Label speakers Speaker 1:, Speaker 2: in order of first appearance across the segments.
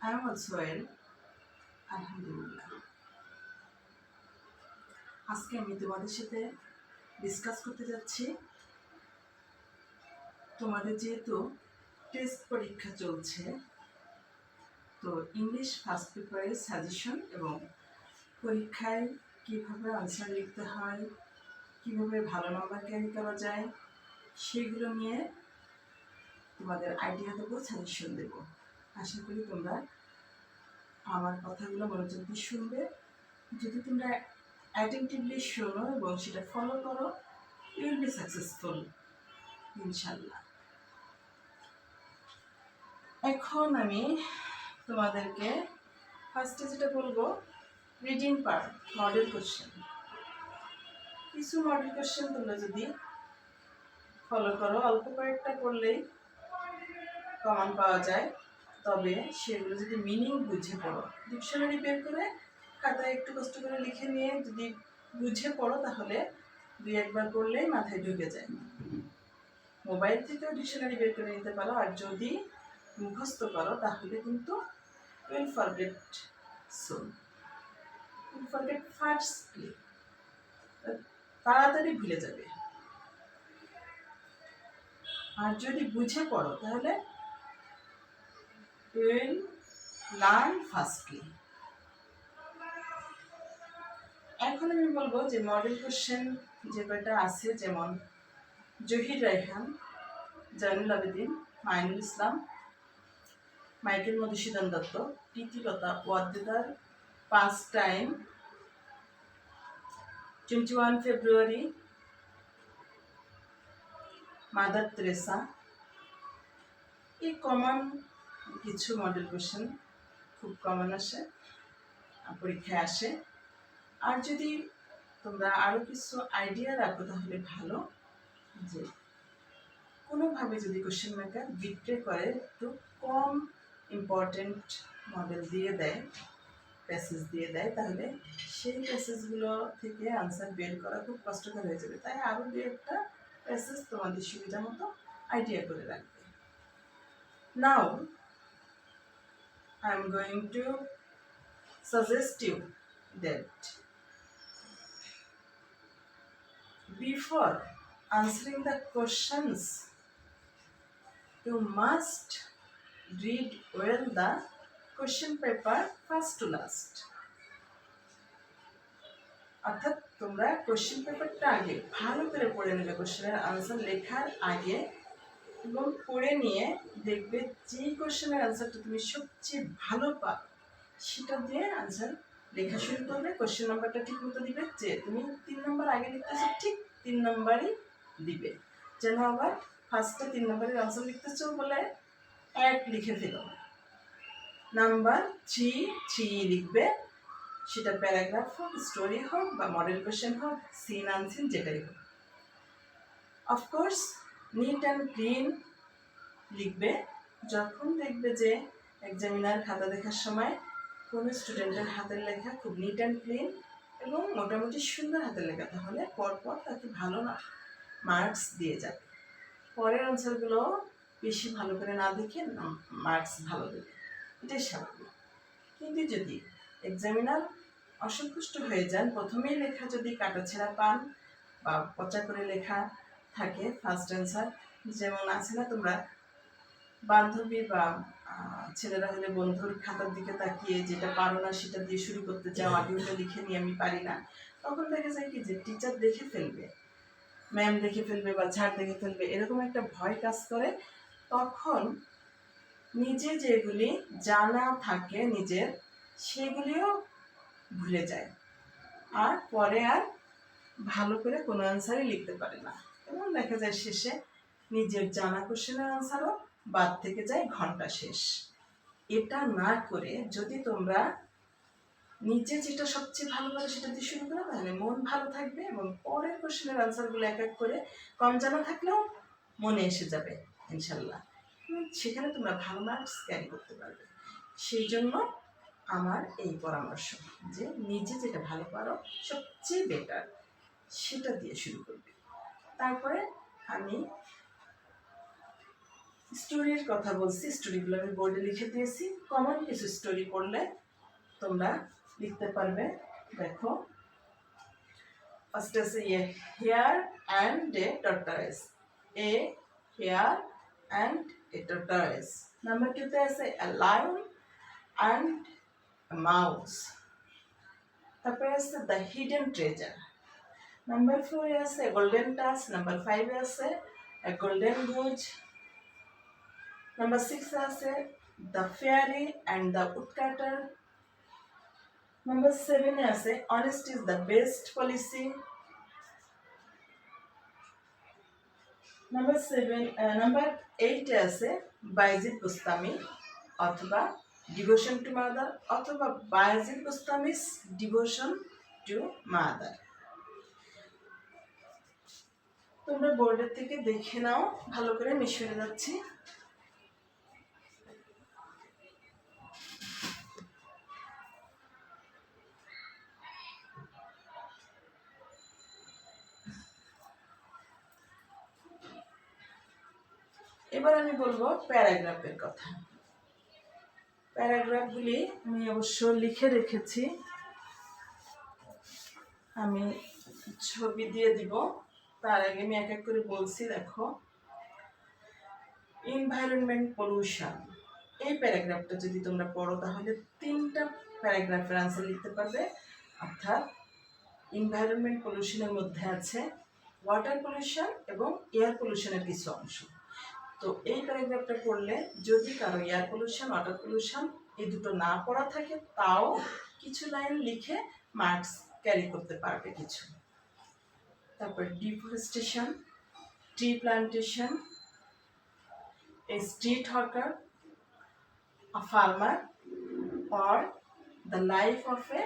Speaker 1: I am also well. আলহামদুলিল্লাহ। আজকে আমি তোমাদের সাথে ডিসকাস করতে যাচ্ছি তোমাদের যেহেতু টেস্ট পরীক্ষা চলছে, তো ইংলিশ ফার্স্ট পেপারের সাজেশন এবং পরীক্ষায় কীভাবে আনসার লিখতে হয়, কীভাবে ভালো নাম্বার ক্যারি করা যায়, সেগুলো নিয়ে তোমাদের আইডিয়া দেবো, সাজেশন দেবো। আশা করি তোমরা আমার কথাগুলো মনোযোগ দিয়ে শুনবে। যদি তোমরা অ্যাটেন্টিভলি শোনো এবং সেটা ফলো করো, ইউ উইল বি সাকসেসফুল ইনশাল্লাহ। এখন আমি তোমাদেরকে ফার্স্টে যেটা বলবো, রিডিং পার্ট, মডেল কোশ্চেন। কিছু মডেল কোশ্চেন তোমরা যদি ফলো করো, অল্প কয়েকটা করলেই কমন পাওয়া যায়, তবে সেগুলো যদি মিনিং বুঝে পড়ো, ডিকশনারি বের করে খাতায় একটু কষ্ট করে লিখে নিয়ে যদি বুঝে পড়ো, তাহলে দুই একবার পড়লেই মাথায় ঢুকে যায়। মোবাইল থেকেও ডিকশনারি বের করে নিতে পারো, আর যদি মুখস্থ করো তাহলে কিন্তু will forget soon, will forget fastly, তাড়াতাড়ি ভুলে যাবে। আর যদি বুঝে পড়ো তাহলে উইল লার্ন ফাস্টলি। এখন আমি বলবো যে মডেল কোশ্চেন যে কয়টা আছে, যেমন জহির রায়হান, জয়নুল আবেদিন, মাইনুল ইসলাম, মাইকেল মধুসূদন দত্ত, প্রীতিলতা ওয়াদ্দেদার, 5 টাইম, 21 ফেব্রুয়ারি, মাদার তেরেসা। এই কমন কিছু মডেল কোশ্চেন খুব কমন আসে, পরীক্ষায় আসে। আর যদি তোমরা আরও কিছু আইডিয়া রাখো তাহলে ভালো, যে কোনোভাবে যদি কোশ্চেন মেকার বিট্রে করে একটু কম ইম্পর্টেন্ট মডেল দিয়ে দেয়, প্যাসেজ দিয়ে দেয়, তাহলে সেই প্যাসেজগুলো থেকে আনসার বের করা খুব কষ্টকর হয়ে যাবে। তাই আরও দু একটা প্যাসেজ তোমাদের সুবিধা মতো আইডিয়া করে রাখবে। নাও I am going to suggest you that before answering the questions, you must read well the question paper first to last. অর্থাৎ তোমরা কোশ্চেন পেপারটা আগে ভালো করে পড়ে নেবে, কোশ্চেনের আনসার লেখার আগে, এবং পড়ে নিয়ে দেখবে যে কোশ্চেনের আনসারটা তুমি সবচেয়ে ভালো পাও সেটা দিয়ে আনসার লেখা শুরু করবে। কোশ্চেন নাম্বারটা ঠিক মতো দিবে, যে তুমি 3 নম্বর আগে লিখতেছো ঠিক 3 নম্বরই দিবে, যেন আবার ফার্স্টে 3 নম্বরের আনসার লিখতেছো বলে 1 লিখে ফেলো। নাম্বার 3 লিখবে, সেটা প্যারাগ্রাফ হোক, স্টোরি হোক, বা মডেল কোশ্চেন হোক, সিন আনসিন যেটাই হোক। অফকোর্স নিট অ্যান্ড ক্লিন লিখবে। যখন দেখবে যে এক্সামিনার খাতা দেখার সময় কোনো স্টুডেন্টের হাতের লেখা খুব নিট অ্যান্ড ক্লিন এবং মোটামুটি সুন্দর হাতের লেখা, তাহলে পরপর তাকে ভালো না মার্কস দিয়ে যাবে। পরের আনসারগুলো বেশি ভালো করে না দেখে মার্কস ভালো দেবে, এটাই স্বাভাবিক। কিন্তু যদি এক্সামিনার অসন্তুষ্ট হয়ে যান, প্রথমেই লেখা যদি কাটাছেঁড়া পান বা পচা করে লেখা থাকে ফার্স্ট অ্যান্সার, যেমন আছে না, তোমরা বান্ধবী বা ছেলেরা হলে বন্ধুর খাতার দিকে তাকিয়ে যেটা পারো না সেটা দিয়ে শুরু করতে যাও, আগে ওটা লিখে নিয়ে আমি পারি না, তখন দেখা যায় কি যে টিচার দেখে ফেলবে, ম্যাম দেখে ফেলবে বা স্যার দেখে ফেলবে, এরকম একটা ভয় কাজ করে। তখন নিজে যেগুলি জানা থাকে নিজের, সেগুলিও ভুলে যায়, আর পরে আর ভালো করে কোনো অ্যান্সারই লিখতে পারে না, এবং দেখা যায় শেষে নিজের জানা কোশ্চেনের অ্যান্সারও বাদ থেকে যায়, ঘন্টা শেষ। এটা না করে যদি তোমরা নিজে যেটা সবচেয়ে ভালো পারো সেটা দিয়ে শুরু করো, তাহলে মন ভালো থাকবে এবং পরের কোশ্চেনের আনসারগুলো এক এক করে কম জানা থাকলেও মনে এসে যাবে ইনশাল্লাহ, সেখানে তোমরা ভালো মার্কস ক্যারি করতে পারবে। সেই জন্য আমার এই পরামর্শ যে নিজে যেটা ভালো পারো সবচেয়ে বেটার সেটা দিয়ে শুরু করবে। তারপরে আমি স্টোরির কথা বলছি, স্টোরিগুলো আমি বোর্ডে লিখে দিয়েছি। কমন কিছু স্টোরি পড়লে তোমরা লিখতে পারবে। দেখো, ফার্স্ট আছে hare and a tortoise, a hare and a tortoise. Number 2-তে আছে a lion and a mouse. তারপরে আছে দ্য হিডেন ট্রেজার। নাম্বার 4-এ আছে গোল্ডেন টাচ। নাম্বার 5-এ আছে এ গোল্ডেন গুজ। নাম্বার 6-এ আছে the fairy and the woodcutter. Number 7-এ আছে honest is the best policy. Number 8-এ আছে বাইজিদ বুস্তামি অথবা ডিভোশন টু মাদার অথবা Bayazid Bustami's devotion to mother. তোমরা বোর্ডের থেকে দেখে নাও, ভালো করে মিশিয়ে যাচ্ছি। এবার আমি বলবো প্যারাগ্রাফের কথা। প্যারাগ্রাফগুলি আমি অবশ্য লিখে রেখেছি, আমি ছবি দিয়ে দিব। তার আগে আমি এক এক করে বলছি। দেখো, এনভায়রনমেন্ট পলিউশন, এই প্যারাগ্রাফটা যদি তোমরা পড়ো তাহলে 3টা প্যারাগ্রাফের আনসার লিখতে পারবে। অর্থাৎ এনভায়রনমেন্ট পলিউশনের মধ্যে আছে ওয়াটার পলিউশন এবং এয়ার পলিউশনের কিছু অংশ। তো এই প্যারাগ্রাফটা পড়লে যদি কারো এয়ার পলিউশন, ওয়াটার পলিউশন এই দুটো না পড়া থাকে, তাও কিছু লাইন লিখে মার্কস ক্যারি করতে পারবে কিছু। তারপর deforestation, tree plantation, a street hawker, a farmer, or the life of a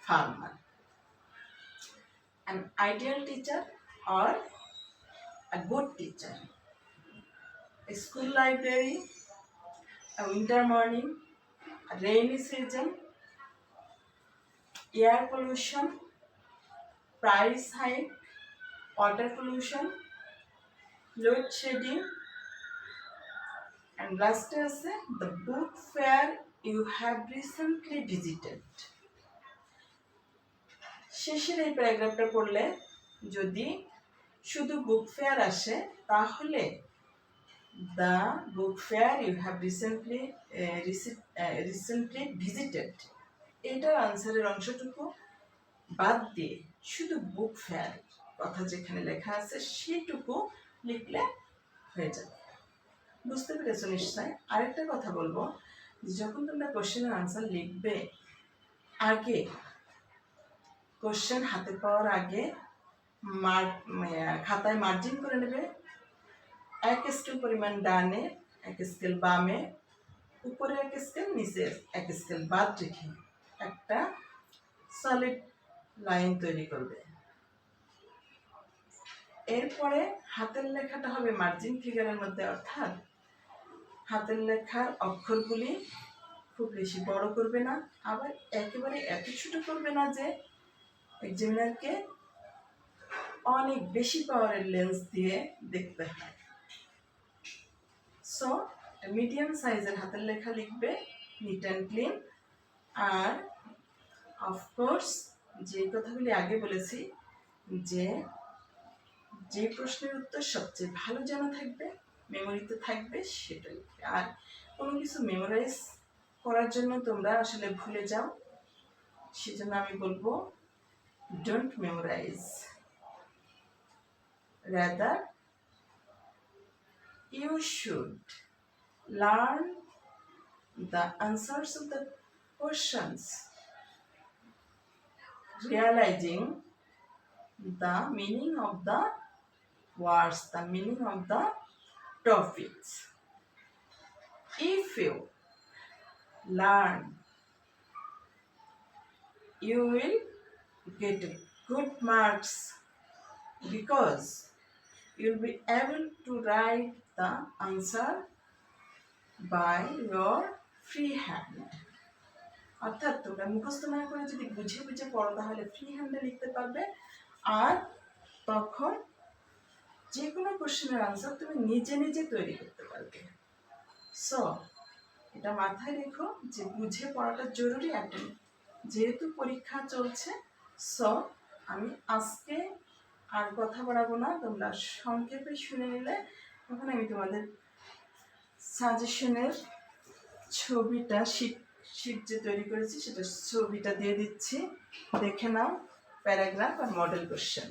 Speaker 1: farmer, an ideal teacher or a good teacher, a school library, a winter morning, a rainy season, air pollution, price hike, water pollution, load shedding, and last is the book fair you have recently visited. শেষের এই প্যারাগ্রাফটা পড়লে যদি শুধু বুক fair আসে তাহলে the book fair you have recently visited, এটার আনসারের অংশটুকু বাদ দিয়ে শুধু বুক ফেয়ার কথা যেখানে লেখা আছে সেটুকু লিখলে হয়ে যাবে। বুঝতে পেরেছো নিশ্চয়? আরেকটা কথা বলবো, যখন তোমরা কোশ্চেনের আনসার লিখবে, আগে কোশ্চেন হাতে পাওয়ার আগে খাতায় মার্জিন করে নেবে। 1 স্কেল পরিমাণ ডানে, 1 স্কেল বামে, উপরে 1 স্কেল, নিচে 1 স্কেল বাদ রেখে একটা সলিড লাইন তৈরি করবে। এরপরে হাতের লেখাটা হবে মার্জিন ফিগারের মধ্যে, অর্থাৎ হাতের লেখার অক্ষরগুলি খুব বেশি বড় করবে না, আবার একেবারে এত ছোট করবে না যে এক্সামিনারকে অনেক বেশি পাওয়ারের লেন্স দিয়ে দেখতে হয়। সো মিডিয়াম সাইজের হাতের লেখা লিখবে, নিট অ্যান্ড ক্লিন। আর অফকোর্স যে কথাগুলি আগে বলেছি, যে প্রশ্নের উত্তর সবচেয়ে ভালো জানা থাকবে, মেমোরিতে থাকবে, সেটা লিখবে। আর কোনো কিছু মেমোরাইজ করার জন্য তোমরা আসলে ভুলে যাও, সেজন্য আমি বলবো don't memorise, rather you should learn the answers of the questions, realizing the meaning of the words, the meaning of the topics. If you learn, you will get good marks because you'll be able to write the answer by your free hand. অর্থাৎ তোমরা মুখস্থ না করে যদি বুঝে বুঝে পড়ো তাহলে ফ্রি হ্যান্ডে লিখতে পারবে, আর তখন যে কোনো কোশ্চেনের আনসার তুমি নিজে নিজে তৈরি করতে পারবে। সো এটা মাথায় রেখো যে বুঝে পড়াটা জরুরি এখন, যেহেতু পরীক্ষা চলছে। সো আমি আজকে আর কথা বাড়াবো না, তোমরা সংক্ষেপে শুনে নিলে। তখন আমি তোমাদের সাজেশনের ছবিটা শিট যে তৈরি করেছি সেটা ছবিটা দিয়ে দিচ্ছি, দেখে নাও প্যারাগ্রাফ আর মডেল কোশ্চেন।